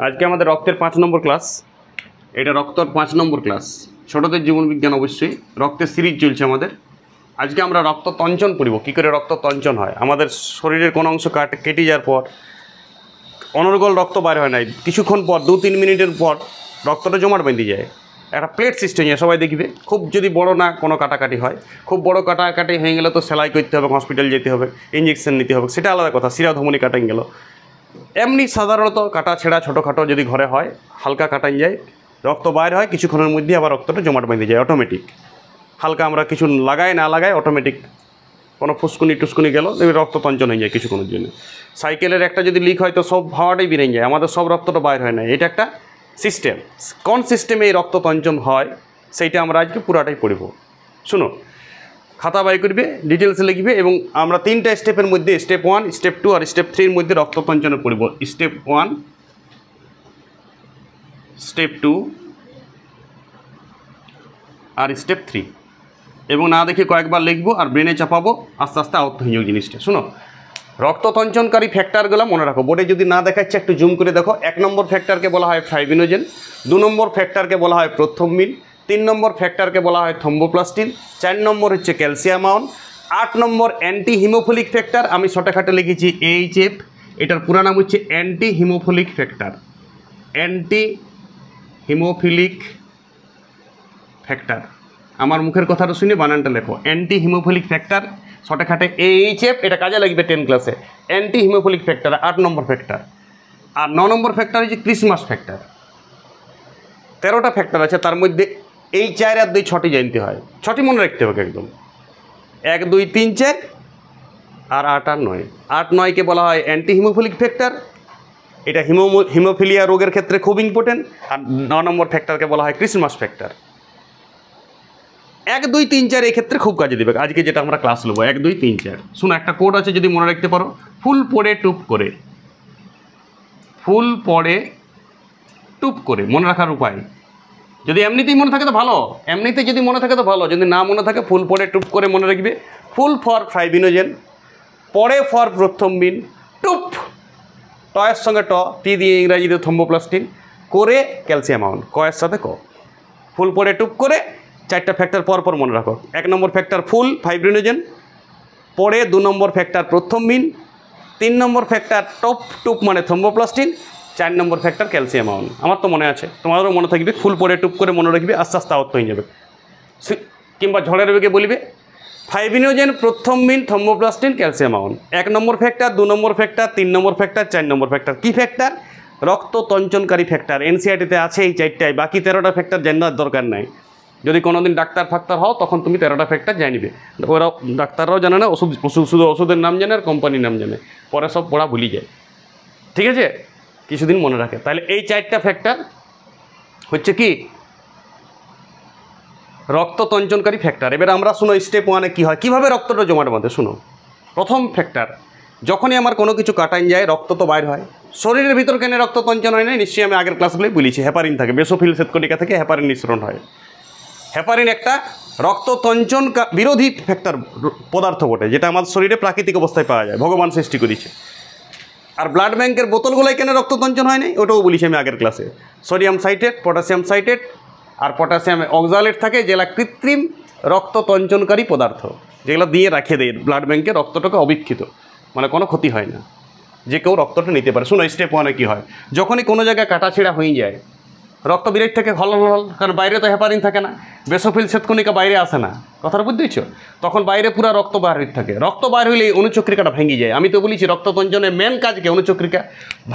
আজকে আমাদের রক্তের 5 নম্বর ক্লাস। এটা রক্তর 5 নম্বর ক্লাস, ছোটদের জীবন বিজ্ঞান। অবশ্যই রক্তের সিরিজ চলছে আমাদের। আজকে আমরা রক্ত তঞ্চন পড়ব, কী করে রক্ত তঞ্চন হয়। আমাদের শরীরের কোনো অংশ কেটে যাওয়ার পর অনর্গল রক্ত বাইর হয় না, কিছুক্ষণ পর 2-3 মিনিটের পর রক্তটা জমাট বেঁধে যায়, একটা প্লেট সিস্টেম যায়। সবাই দেখবে, খুব যদি বড় না কোনো কাটাকাটি হয়, খুব বড় কাটাকাটি হয়ে গেলে তো সেলাই করতে হবে, হসপিটাল যেতে হবে, ইঞ্জেকশন নিতে হবে, সেটা আলাদা কথা। শিরা ধমনি কাটাই গেল। এমনি সাধারণত কাটা ছেঁড়া ছোটোখাটো যদি ঘরে হয়, হালকা কাটাই যায়, রক্ত বাইর হয়, কিছুক্ষণের মধ্যে আবার রক্তটা জমাট বেঁধে যায় অটোমেটিক। হালকা আমরা কিছু লাগাই না লাগাই, অটোমেটিক কোনো ফুসকুনি টুসকুনি গেল, রক্ত তঞ্চন হয়ে যায় কিছুক্ষণের জন্য। সাইকেলের একটা যদি লিক হয় তো সব হাওয়াটাই বেরিয়ে যায়, আমাদের সব রক্তটা বাইর হয় না। এটা একটা সিস্টেম। কোন সিস্টেমে এই রক্ত তঞ্চন হয় সেইটা আমরা আজকে পুরাটাই পড়ব। শুনো, খাতা বাই করবে, ডিটেলসে লিখবে, এবং আমরা 3টা স্টেপের মধ্যে, স্টেপ 1, স্টেপ 2 আর স্টেপ 3-এর মধ্যে রক্ত তঞ্চনে পড়ব। স্টেপ 1, স্টেপ 2 আর স্টেপ 3, এবং না দেখে কয়েকবার লিখবো আর ব্রেনে চাপাবো, আস্তে আস্তে আয়ত্ত হয়ে যাবে জিনিসটা। শুনো, রক্ত তঞ্চনকারী ফ্যাক্টরগুলো মনে রাখো। বোর্ডে যদি না দেখাচ্ছে একটু জুম করে দেখো। 1 নম্বর ফ্যাক্টরকে বলা হয় ফাইব্রিনোজেন, 2 নম্বর ফ্যাক্টরকে বলা হয় প্রথ্রম্বিন, 3 নম্বর ফ্যাক্টরকে বলা হয় থ্রম্বোপ্লাস্টিন, 4 নম্বর হচ্ছে ক্যালসিয়াম আয়ন, 8 নম্বর অ্যান্টি হিমোফিলিক ফ্যাক্টর, আমি শর্টকাটে লিখেছি এইচএফ। এটার পুরো নাম হচ্ছে anti haemophilic factor. Anti haemophilic factor, আমার মুখের কথাটা শুনে বানানটা লেখো। অ্যান্টি হিমোফিলিক ফ্যাক্টর, শর্টকাটে এইচএফ। এটা কাজে লাগবে 10 ক্লাসে। অ্যান্টি হিমোফিলিক ফ্যাক্টর 8 নম্বর ফ্যাক্টর। আর 9 নম্বর ফ্যাক্টর হচ্ছে ক্রিসমাস ফ্যাক্টর। 13টা ফ্যাক্টর আছে, তার মধ্যে এই 4 আর 2 6টি জানতে হয়। 6টি মনে রাখতে হবে একদম। 1 2 3 4 আর 8 আর 9। 8 9কে বলা হয় অ্যান্টি হিমোফিলিক ফ্যাক্টর। এটা হিমোফিলিয়া রোগের ক্ষেত্রে খুব ইম্পর্টেন্ট। আর 9 নম্বর ফ্যাক্টরকে বলা হয় ক্রিসমাস ফ্যাক্টর। 1 2 3 4 এই ক্ষেত্রে খুব কাজে দেবে। আজকে যেটা আমরা ক্লাস নেবো 1 2 3 4। শুনো, একটা কোড আছে যদি মনে রাখতে পারো। ফুল পড়ে টুপ করে, ফুল পড়ে টুপ করে মনে রাখার উপায়। যদি এমনিতেই মনে থাকে তো ভালো, এমনিতে যদি মনে থাকে তো ভালো, যদি না মনে থাকে ফুল পড়ে টুপ করে মনে রাখবে। ফুল ফর ফাইব্রিনোজেন, পড়ে ফর প্রথ্রম্বিন, টুপ টয়ের সঙ্গে টি দিয়ে ইংরাজিতে থ্রম্বোপ্লাস্টিন, করে ক্যালসিয়াম আয়ন, কয়ের সাথে ক। ফুল পড়ে টুপ করে 4টা ফ্যাক্টর পর মনে রাখো। 1 নম্বর ফ্যাক্টর ফুল ফাইব্রিনোজেন, পরে 2 নম্বর ফ্যাক্টর প্রথ্রম্বিন, 3 নম্বর ফ্যাক্টর টুপ মানে থ্রম্বোপ্লাস্টিন, 4 নম্বর ফ্যাক্টর ক্যালসিয়াম আয়ন। আমার তো মনে আছে, তোমাদেরও মনে থাকবে। ফুল পরে টুপ করে মনে রাখবে, আস্তে আস্তে আয়ত্ত হয়ে যাবে। কিংবা ঝড়ের বেগে বলবে fibrinogen, prothrombin, thromboplastin, calcium ion. 1 নম্বর ফ্যাক্টর, 2 নম্বর ফ্যাক্টর, 3 নম্বর ফ্যাক্টর, 4 নম্বর ফ্যাক্টর। কী ফ্যাক্টর? রক্ত তঞ্চনকারী ফ্যাক্টর। এনসিআরটিতে আছে এই 4টাই, বাকি 13টা ফ্যাক্টর জানার দরকার নাই। যদি কোনোদিন ডাক্তার ফাক্তার হও তখন তুমি 13টা ফ্যাক্টর জানিবে। ওরা ডাক্তাররাও জানে না, শুধু ওষুধের নাম জানে আর কোম্পানির নাম জানে, পরে সব পড়া ভুলি যায়। ঠিক আছে, কিছুদিন মনে রাখে। তাহলে এই 4টা ফ্যাক্টর হচ্ছে কি রক্ত তঞ্চনকারী ফ্যাক্টর। এবার আমরা শুনো স্টেপ 1-এ কী হয়, কীভাবে রক্তটা জমাট বাঁধে। শুনো, প্রথম ফ্যাক্টর, যখনই আমার কোনো কিছু কাটাই যায় রক্ত তো বাইর হয়। শরীরের ভিতর কেন রক্ত তঞ্চন হয় না? নিশ্চয়ই আমি আগের ক্লাসগুলোই বলেছি। হেপারিন থাকে, বেসোফিল শ্বেতকণিকা থেকে হেপারিন নিঃসরণ হয়। হেপারিন একটা রক্ত তঞ্চন বিরোধী ফ্যাক্টর পদার্থ বটে, যেটা আমাদের শরীরে প্রাকৃতিক অবস্থায় পাওয়া যায়, ভগবান সৃষ্টি করেছে। আর ব্লাড ব্যাংকের বোতলগুলোয় কেন রক্ত তঞ্চন হয় না ওটাও বলেছি আমি আগের ক্লাসে। সোডিয়াম সাইট্রেট, পটাশিয়াম সাইট্রেট আর পটাশিয়াম অক্সালেট থাকে, যেগুলো কৃত্রিম রক্ত তঞ্চনকারী পদার্থ, যেগুলো দিয়ে রাখে দেয় ব্লাড ব্যাংকে রক্তটাকে অবিক্ষিত, মানে কোনো ক্ষতি হয় না, যে কেউ রক্তটা নিতে পারে। শুনো, স্টেপ 1-এ কী হয়, যখনই কোনো জায়গায় কাটাছেঁড়া হয়ে যায় রক্ত বিরেক থেকে হল, কারণ বাইরে তো হেপারিন থাকে না, বেসোফিল শ্বেতকণিকা বাইরে আসে না, কথাটা বুঝতেছ? তখন বাইরে পুরো রক্ত বাইরে থাকে। রক্ত বাইর হইলে অনুচক্রিকাটা ভেঙে যায়। আমি তো বলেছি রক্ত তঞ্চনের মেন কাজকে অনুচক্রিকা,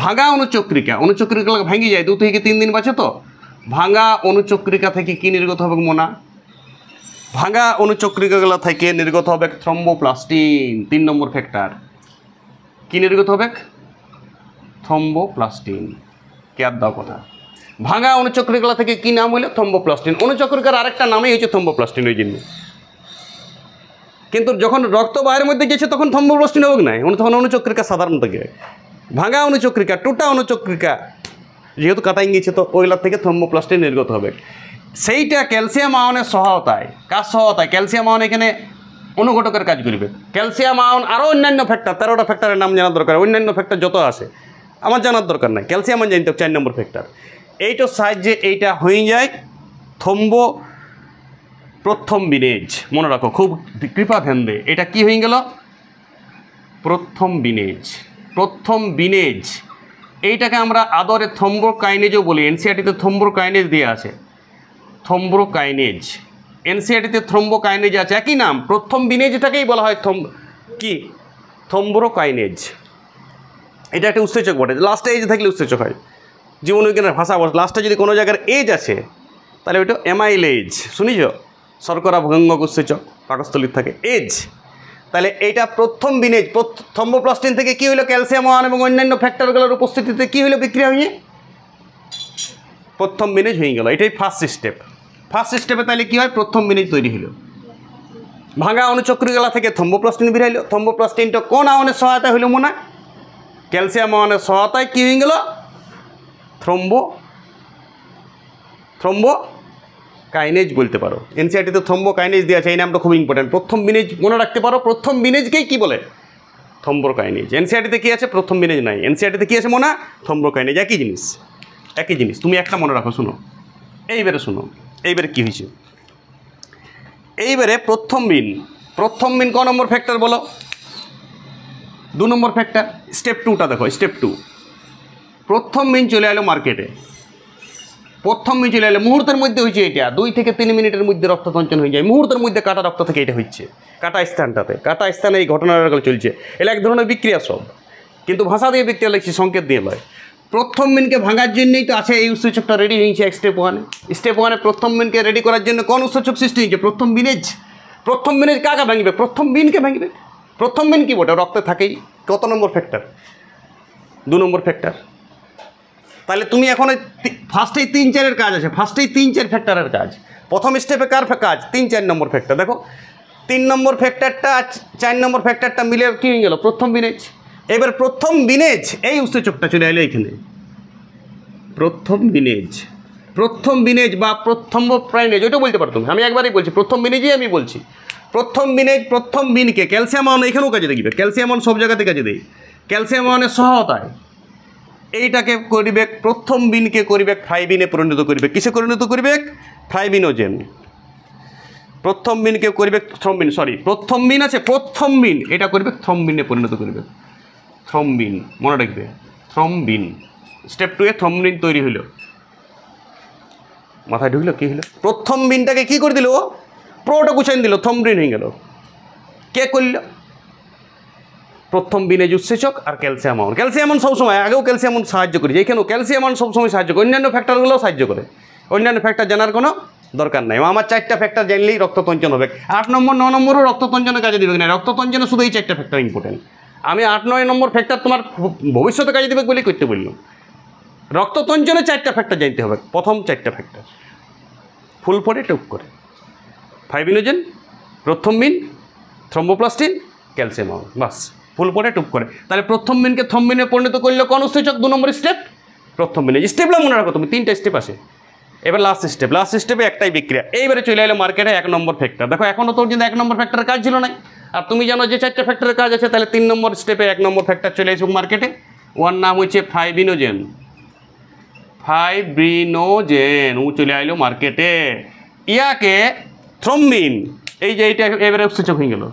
ভাঙা অনুচক্রিকা ভেঙে যায়। 2 থেকে 3 দিন বাঁচে তো। ভাঙা অনুচক্রিকা থেকে কি নির্গত হবে মোনা? ভাঙা অনুচক্রিকাগুলো থেকে নির্গত হবে থ্রম্বোপ্লাস্টিন। 3 নম্বর ফ্যাক্টর কি নির্গত হবে? থ্রম্বোপ্লাস্টিন। কেয়ার দাও কথা। ভাঙা অনুচক্রিকা থেকে কি নাম হইলো? থ্রম্বোপ্লাস্টিন। অনুচক্রিকার আরেকটা নামই হচ্ছে থ্রম্বোপ্লাস্টিন ওই জন্য। কিন্তু যখন রক্ত বাইরের মধ্যে গেছে তখন থ্রম্বোপ্লাস্টিন হোক নাই, তখন অনুচক্রিকা সাধারণ থাকে। ভাঙা অনুচক্রিকা, টুটা অনুচক্রিকা যেহেতু কাটাই গিয়েছে তো ওইগুলোর থেকে থ্রম্বোপ্লাস্টিন নির্গত হবে। সেইটা ক্যালসিয়াম আয়নের সহায়তায়, কার সহায়তায়? ক্যালসিয়াম আয়ন এখানে অনুঘটকের কাজ করবে। ক্যালসিয়াম আয়ন আরও অন্যান্য ফ্যাক্টর, 13টা ফ্যাক্টরের নাম জানা দরকার। অন্যান্য ফ্যাক্টর যত আছে আমার জানার দরকার নাই, ক্যালসিয়াম জানতে হবে 4 নম্বর ফ্যাক্টর। এইটার সাহায্যে এইটা হয়ে যায় থম্বো প্রথম বিনেজ। মনে রাখো, খুব কৃপা ধ্যান দে, এটা কি হয়ে গেল? প্রথম বিনেজ। প্রথম বিনেজ এইটাকে আমরা আদরে থম্বোকাইনেজও বলি। এনসিআরটিতে থম্বোকাইনেজ দিয়ে আছে, থম্বোকাইনেজ। এনসিআরটিতে থ্রম্বোকাইনেজ আছে, একই নাম। প্রথম বিনেজটাকেই বলা হয় কি? থম্বোকাইনেজ। এটা একটা উৎসেচক বটে। লাস্টে এজ থাকলে উৎসেচক হয়, জীবনবিজ্ঞানের ভাষা বটে। লাস্টে যদি কোনো জায়গার এজ আছে তাহলে ওইটা অ্যামাইলেজ। শুনিছ? শর্করা ভঙ্গক উৎসেচক পাকস্থলীর থাকে এজ। তাহলে এইটা প্রথম বিনেজ। থম্বোপ্লাস্টিন থেকে কী হইলো? ক্যালসিয়াম আয়ন এবং অন্যান্য ফ্যাক্টরগুলোর উপস্থিতিতে কী হইলো? বিক্রিয়া হয়ে প্রথম বিনেজ হয়ে গেল। এটাই ফার্স্ট স্টেপ। ফার্স্ট স্টেপে তাহলে কী হয়? প্রথম বিনেজ তৈরি হলো। ভাঙা অনুচক্রিকলা থেকে থম্বোপ্লাস্টিন বেরাইলো। থম্বোপ্লাস্টিনটা কোন আয়নের সহায়তা হইল মনে? ক্যালসিয়াম আয়নের সহায়তায় কী হয়ে গেল? থ্রম্বোকাইনেজ বলতে পারো। এনসিআরটিতে থ্রম্বোকাইনেজ দেওয়া আছে, এই নামটা খুব ইম্পর্টেন্ট। প্রথম বিনেজ মনে রাখতে পারো। প্রথম বিনেজকেই কী বলে? থ্রম্বোকাইনেজ। এনসিআরটিতে কী আছে? প্রথম বিনেজ নাই। এনসিআরটিতে কী আছে মনে? থ্রম্বোকাইনেজ। একই জিনিস, একই জিনিস। তুমি একটা মনে রাখো, শুনো এইবারে, শুনো এইবারে কী হয়েছে। এইবারে প্রথম বিন ক নম্বর ফ্যাক্টর বলো? 2 নম্বর ফ্যাক্টর। স্টেপ 2টা দেখো, স্টেপ 2। প্রথম বিন চলে এলো মার্কেটে। প্রথম বিন চলে এলো, মুহূর্তের মধ্যে হয়েছে এটা। 2 থেকে 3 মিনিটের মধ্যে রক্ততঞ্চন হয়ে যায়। মুহূর্তের মধ্যে কাটা রক্ত থেকে এটা হচ্ছে কাটা স্থানটাতে। কাটা স্থানে এই ঘটনাটা চলছে। এটা এক ধরনের বিক্রিয়া সব, কিন্তু ভাষা দিয়ে বিক্রিয়া লিখছি, সংকেত দিয়ে লয়। প্রথম বিনকে ভাঙার জন্যই তো আছে এই উৎসেচকটা রেডি হয়েছে স্টেপ 1। স্টেপ 1 প্রথম বিনকে রেডি করার জন্য কোন উৎসেচক সৃষ্টি হয়েছে? প্রথম বিনেজ। প্রথম বিনেজ কাকে ভাঙবে? প্রথম বিনকে ভাঙবে। প্রথম বিন কি বটে? রক্তে থাকেই। কত নম্বর ফ্যাক্টর? 2 নম্বর ফ্যাক্টর। তাহলে তুমি এখন ফার্স্টেই 3-4-এর কাজ আছে। ফার্স্টেই 3-4 ফ্যাক্টরের কাজ। প্রথম স্টেপে কার কাজ? 3-4 নম্বর ফ্যাক্টর। দেখো 3 নম্বর ফ্যাক্টরটা 4 নম্বর ফ্যাক্টরটা মিলে কী হয়ে গেল? প্রথম বিনেজ। এবার প্রথম বিনেজ এই উৎসেচকটা চলে এলো এখানে। প্রথম বিনেজ, প্রথম বিনেজ বা প্রথম্বোপ্রাইনেজ, ওইটা বলতে পারো তুমি। আমি একবারই বলছি, প্রথম বিনেজই আমি বলছি। প্রথম বিনেজ, প্রথম বিনকে ক্যালসিয়াম আয়ন এখানেও কাজে দেখবে। ক্যালসিয়াম আয়ন সব জায়গাতে কাজে দেয়। ক্যালসিয়াম আয়নের সহায়তায় এইটাকে করিবে, প্রথম বিনকে করিবে ফ্রাইবিনে পরিণত করিবে। কিসে পরিণত করিবে? ফ্রাইবিনোজেন। প্রথম বিনকে করিবে থ্রম্বিন, সরি প্রথম বিন আছে, প্রথম বিন এটা করবে থ্রম্বিনে পরিণত করিবে। থ্রম্বিন মনে রাখবে, থ্রম্বিন। স্টেপ 2-এ থ্রম্বিন তৈরি হইল। মাথায় ঢুকলো কী হলো? প্রথম বিনটাকে কী করে দিল? প্রোটা গুছাইন দিল, থ্রম্বিন হয়ে গেল। কে করল? প্রথম বিনেজ উৎসেচক আর ক্যালসিয়াম আয়ন। ক্যালসিয়াম আয়ন সবসময়, আগেও ক্যালসিয়াম আয়ন সাহায্য করেছে, এখানেও ক্যালসিয়াম আয়ন সবসময় সাহায্য করে। অন্যান্য ফ্যাক্টরগুলোও সাহায্য করে। অন্যান্য ফ্যাক্টর জানার কোনো দরকার নাই। আমার 4টা ফ্যাক্টর জানলেই রক্ততঞ্চন হবে। 8 নম্বর 9 নম্বরও রক্ততঞ্চনের কাজে দেবে না। রক্ততঞ্চনে শুধু এই 4টা ফ্যাক্টর ইম্পর্টেন্ট। আমি 8-9 নম্বর ফ্যাক্টর তোমার ভবিষ্যতে কাজে দেবে বলে করতে বললাম। রক্ততঞ্চনে 4টা ফ্যাক্টর জানতে হবে। প্রথম 4টা ফ্যাক্টর ফুল পড়ে টুক করে ফাইবিনোজেন, প্রথম বিন, থ্রম্বোপ্লাস্টিন, ক্যালসিয়াম আয়ন, বাস ফুল পড়ে টুক করে। তাহলে প্রথম বিনকে থ্রম্বিনে পরিণত করলে কোন উৎসেচক? 2 নম্বর স্টেপ প্রথম বিনে। স্টেপটা মনে রাখো তুমি, 3টা স্টেপ আসে। এবার লাস্ট স্টেপ। লাস্ট স্টেপে একটাই বিক্রিয়া। এইবারে চলে এলো মার্কেটে 1 নম্বর ফ্যাক্টর। দেখো এখনও তোর কিন্তু 1 নম্বর ফ্যাক্টরের কাজ ছিল না। আর তুমি জানো যে 4টা ফ্যাক্টরের কাজ আছে। তাহলে 3 নম্বর স্টেপে 1 নম্বর ফ্যাক্টর চলে আসুক মার্কেটে। ওর নাম হচ্ছে ফাইবিনোজেন। ফাইব্রিনোজেন ও চলে আইলো মার্কেটে। ইয়াকে থ্রম্বিন, এই যে এইটা এবারে উৎসেচক হয়ে গেল।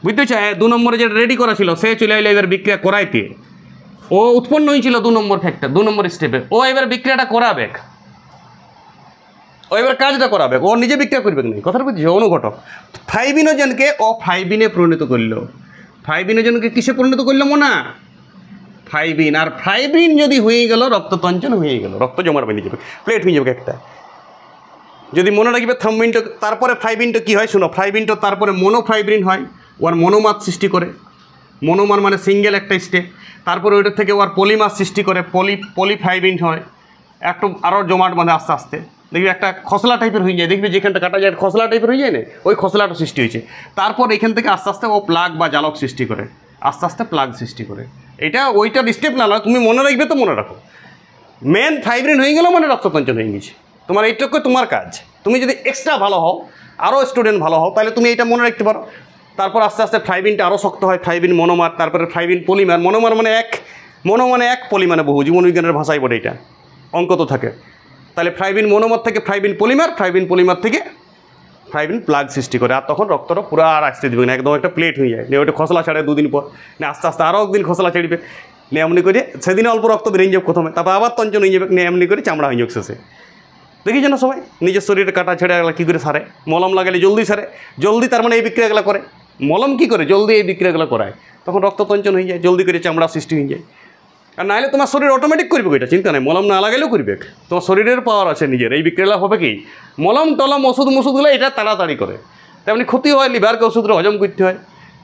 বুঝতে চাই 2 নম্বরে যেটা রেডি করা ছিল সে চলে আইলো এবার বিক্রিয়া করাইতে। ও উৎপন্ন হয়েছিল 2 নম্বর ফ্যাক্টর, 2 নম্বর স্টেপে। ও এবার বিক্রিয়াটা করাবে, ও এবার কাজটা করাবে। ও নিজে বিক্রিয়া করবে না, কথাটা বুঝছো? অনুঘটক ফাইবিনোজেনকে ও ফাইবিনে পরিণত করলো। ফাইবিনোজেনকে কিসে পরিণত করলো মনে? ফাইবিন। আর ফাইবিন যদি হয়ে গেল রক্ততঞ্চন হয়ে গেল, রক্ত জমার বেঁধে যাবে, প্লেট হয়ে যাবে একটা। যদি মনে রাখবে থ্রম্বিনটা তারপরে ফাইবিনটা কী হয় শুনো। ফাইবিনটা তারপরে মনোফাইব্রিন হয়, ওর মনোমার সৃষ্টি করে। মনোমার মানে সিঙ্গেল একটা স্টেপ। তারপরে ওইটার থেকে ওর পলিমার সৃষ্টি করে, পলিফাইবিন হয়। একটু আরও জমাট বাঁধে আস্তে আস্তে, দেখবি একটা খসলা টাইপের হয়ে যায়। দেখবি যেখানটা কাটা যায় খসলা টাইপের হয়ে যায় না, ওই খসলাটা সৃষ্টি হয়েছে। তারপর এখান থেকে আস্তে আস্তে ও প্লাগ বা জালক সৃষ্টি করে, আস্তে আস্তে প্লাগ সৃষ্টি করে। এটা ওইটার স্টেপ না, তুমি মনে রাখবে তো মনে রাখো। মেন ফাইব্রিন হয়ে গেল মানে রক্ততঞ্চন হয়ে গেছে। তোমার এইটুকু তোমার কাজ। তুমি যদি এক্সট্রা ভালো হও, আরও স্টুডেন্ট ভালো হও, তাহলে তুমি এটা মনে রাখতে পারো। তারপর আস্তে আস্তে ফাইবিনটা আরও শক্ত হয়, ফাইবিন মনোমার, তারপরে ফাইবিন পলিমার। মনোমার মানে এক মনো মানে এক, পলি মানে বহু, জীবনবিজ্ঞানের ভাষায় বলে এটা, অঙ্ক তো থাকে। তাহলে ফ্লাইবিন মনোমার থেকে ফ্লাইবিন পলিমার থেকে ফ্লাইবিন প্লাগ সৃষ্টি করে, আর তখন রক্তটা পুরো আর আসতে দেবে না, একদম একটা প্লেট হয়ে যায়। নিয়ে ওইটা খসলা ছাড়ে 2 দিন পর, না আস্তে আস্তে আরও একদিন খসলা ছাড়বে, নিয়ে এমনি করে সেদিনে অল্প রক্ত বেরিয়ে যাবে প্রথমে, তারপর আবার তঞ্চন হয়ে যাবে, নিয়ে এমনি করে চামড়া হয়ে যাবে শেষে। দেখেছো না সবাই, নিজের শরীরে কাটা ছেড়ে গেলে কী করে সারে? মলম লাগালে জলদি সারে, জলদি তার মানে এই বিক্রিয়াগুলো করে। মলম কী করে? জলদি এই বিক্রিয়াগুলো করায়, তখন রক্ত তঞ্চন হয়ে যায়, জলদি করে চামড়া সৃষ্টি হয়ে যায়। আর নাহলে তোমার শরীর অটোমেটিক করবে, এটা চিন্তা নেই, মলম না লাগালেও করবে, তোমার শরীরের পাওয়ার আছে নিজের। এই বিক্রিয়া হবে কি, মলম টলম ওষুধগুলো এটা তাড়াতাড়ি করে। তেমনি ক্ষতি হয়, লিভারকে ওষুধটা হজম করতে হয়।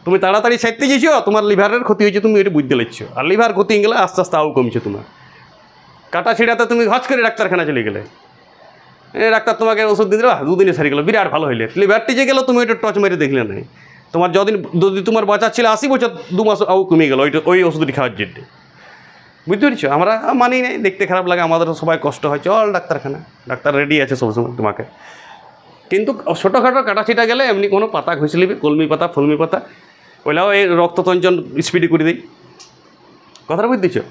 তুমি তাড়াতাড়ি সাইতে গেছো, তোমার লিভারের ক্ষতি হয়েছে, তুমি এটা বুঝতে লাগছো, আর লিভার ক্ষতি গেলে আস্তে আস্তে আও কমছে তোমার। কাটা ছিঁড়াতে তুমি হজ করে ডাক্তারখানা চলে গেলে, ডাক্তার তোমাকে ওষুধ দিয়ে দিল, 2 দিনে সারি গেলো, বিরাট ভালো হইলে। লিভার টিজে গেলো, তুমি ওইটা টচ মেরে দেখলে নাই, তোমার যদি তোমার বাচ্চা ছিল 80 বছর, 2 মাস আও কমে গেলো ওই ওষুধটি খাওয়ার জন্য। বুঝতে পেরেছো? আমরা মানি নাই, দেখতে খারাপ লাগে, আমাদের সবাই কষ্ট হয়, চল ডাক্তারখানা, ডাক্তার রেডি আছে সবসময় তোমাকে। কিন্তু ছোটোখাটো কাটাছিটা গেলে এমনি কোনো পাতা ঘষে নিবে, কলমি পাতা, ফুলমি পাতা, ওইলাও এই রক্ততঞ্চন স্পিডি করে দিই। কথাটা বুঝতেছো?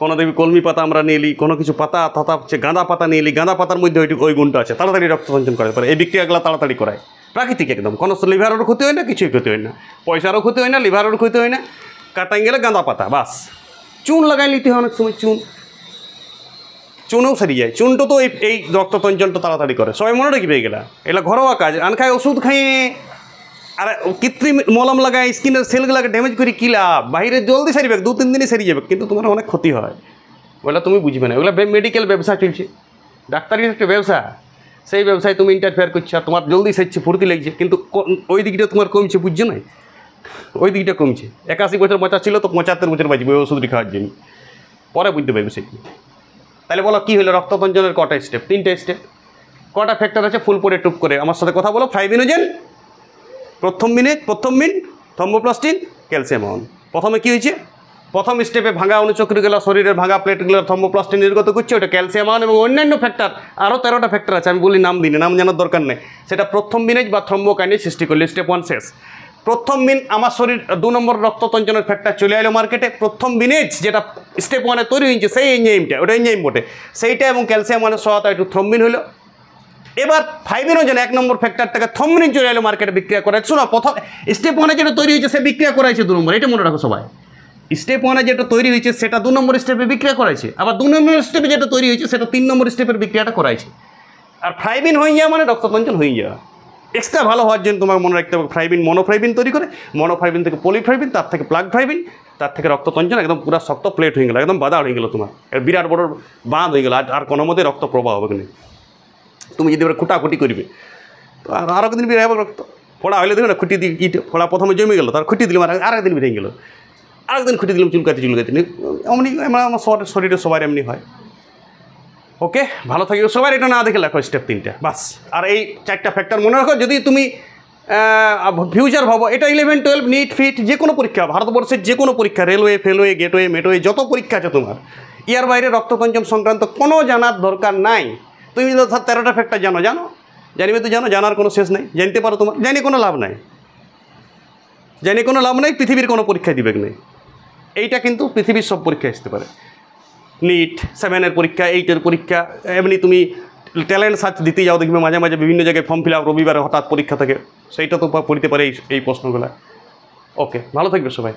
কোনো দেখবি কলমি পাতা আমরা নিয়ে নিই, কোনো কিছু পাতা তথা হচ্ছে গাঁদা পাতা নিয়ে নিই, গাঁদা পাতার মধ্যে ওই গুণটা আছে, তাড়াতাড়ি রক্ততঞ্চন করে পারে, এই বিক্রিয়াগুলো তাড়াতাড়ি করায়, প্রাকৃতিক একদম। কোনো লিভারেরও ক্ষতি হয় না, কিছুই ক্ষতি হয় না, পয়সারও ক্ষতি হয় না, লিভারেরও ক্ষতি হয় না। কাটাই গেলে গাঁদা পাতা বাস, চুন লাগাই নিতে হয় অনেক সময়, চুনও সারি যায়। চুনটা তো এই রক্ততঞ্চনটা তাড়াতাড়ি করে, সবাই মনে রাখি পেয়ে গেলা, এগুলো ঘরোয়া কাজ। আনখায় ওষুধ খাইয়ে আর কৃত্রিম মলম লাগায় স্কিনের সেলগুলোকে ড্যামেজ করে কী লাভ? বাইরে জলদি সারিবে, 2-3 দিনে সারি যাবে, কিন্তু তোমার অনেক ক্ষতি হয়, ওগুলো তুমি বুঝবে না। ওগুলো মেডিকেল ব্যবসা চলছে, ডাক্তারির একটা ব্যবসা, সেই ব্যবসায় তুমি ইন্টারফেয়ার করছো, আর তোমার জলদি সারছে, ফুর্তি লাগছে, কিন্তু ওই দিকটা তোমার কমছে, বুঝছো না? ওই দিকটা কমছে। 81 বছর বাঁচা ছিল তো 75 বছর বাঁচবে ওই ওষুধটি খাওয়ার জন্য, পরে বুঝতে পারবে সেটি। তাহলে বলো কী হলো রক্ততঞ্চনের কটা স্টেপ? 3টে স্টেপ। কটা ফ্যাক্টর আছে? ফুল পরে টুপ করে আমার সাথে কথা বলো। ফাইব্রিনোজেন, প্রথম মিন, থ্রম্বোপ্লাস্টিন, ক্যালসিয়াম আয়ন। প্রথমে কী হয়েছে? প্রথম স্টেপে ভাঙা অনুচক্রগুলো, শরীরের ভাঙা প্লেটগুলো থ্রম্বোপ্লাস্টিন নির্গত করছে, ওটা ক্যালসিয়াম আয়ন এবং অন্যান্য ফ্যাক্টর, আরও 13টা ফ্যাক্টর আছে, আমি বলি নাম দিনে, নাম জানার দরকার নেই। সেটা প্রথম মিনেজ বা থ্রম্বোকাইনেজ সৃষ্টি করলে স্টেপ 1 শেষ। প্রথম মিন আমার শরীর 2 নম্বর রক্ততঞ্চনের ফ্যাক্টর চলে এলো মার্কেটে। প্রথম বিনেজ যেটা স্টেপ 1-এ তৈরি হয়েছে সেই এনজাইমটা, ওটা এনজাইম বটে, সেইটা এবং ক্যালসিয়াম আয়নের সহায়তা একটু থ্রম্বিন হলো। এবার ফাইব্রিনোজেন 1 নম্বর ফ্যাক্টরটাকে থ্রম্বিন চলে এলো মার্কেটে বিক্রিয়া করে। শোনো, প্রথম স্টেপ 1-এ যেটা তৈরি হয়েছে সে বিক্রিয়া করাইছে 2 নম্বর, এটা মনে রাখো সবাই। স্টেপ 1-এ যেটা তৈরি হয়েছে সেটা 2 নম্বর স্টেপে বিক্রিয়া করাইছে, আবার 2 নম্বর স্টেপে যেটা তৈরি হয়েছে সেটা 3 নম্বর স্টেপের বিক্রিয়াটা করাইছে। আর ফ্লাইবিন হয়ে যাওয়া মানে রক্ততঞ্চন হয়ে যাওয়া। এক্সট্রা ভালো হওয়ার জন্য তোমাকে মনে রাখতে হবে, ফ্লাইবিন মনোফ্লাইবিন তৈরি করে, মনোফ্লাইবিন থেকে পলিফ্লাইবিন, তার থেকে প্লাগ ফ্লাইবিন, তার থেকে রক্ততঞ্চন একদম পুরো শক্ত প্লেট হয়ে গেল, একদম বাধা হয়ে গেল, তোমার বিরাট বড় বাঁধ হয়ে গেল, আর কোনো মতে রক্ত প্রবাহ হবে না। তুমি যদি এবার খুঁটাখুটি করবে তো আর একদিন বেরিয়ে যাবে রক্ত। ফোড়া হলে দেবে না, খুঁটি দিয়ে ইট ফোড়া প্রথমে জমে গেলো, তার খুঁটি দিলাম, আর একদিন বেরিয়ে গেলো, আরেকদিন খুঁটি দিলাম, চুলকাতে এমনি আমার শরীরে সবার এমনি হয়। ওকে, ভালো থাকিও সবার। এটা না দেখে লেখো স্টেপ 3টা বাস। আর এই 4টা ফ্যাক্টর মনে রাখো, যদি তুমি ফিউচার ভাবো, এটা 11, 12, নিট, ফিট, যে কোনো পরীক্ষা, ভারতবর্ষের যে কোনো পরীক্ষা, রেলওয়ে, ফেলওয়ে, গেটওয়ে, মেটওয়ে, যত পরীক্ষা আছে তোমার, ইয়ার বাইরে রক্ততঞ্চন সংক্রান্ত কোনো জানার দরকার নাই। তুমি তো 13টা ফ্যাক্টর জানো, জানিবে তো জানার কোনো শেষ নেই, জানতে পারো, তোমার জানি কোনো লাভ নাই, পৃথিবীর কোনো পরীক্ষায় দিবে নেই। এইটা কিন্তু পৃথিবীর সব পরীক্ষায় আসতে পারে, নিট 7-এর পরীক্ষা, 8-এর পরীক্ষা, এমনি তুমি ট্যালেন্ট সার্চ দিতে যাও, দেখবে মাঝে মাঝে বিভিন্ন জায়গায় ফর্ম ফিল আপ, রবিবারে হঠাৎ পরীক্ষা থাকে, সেইটা তো পড়তে পারে এই প্রশ্নগুলো। ওকে, ভালো থাকবে সবাই।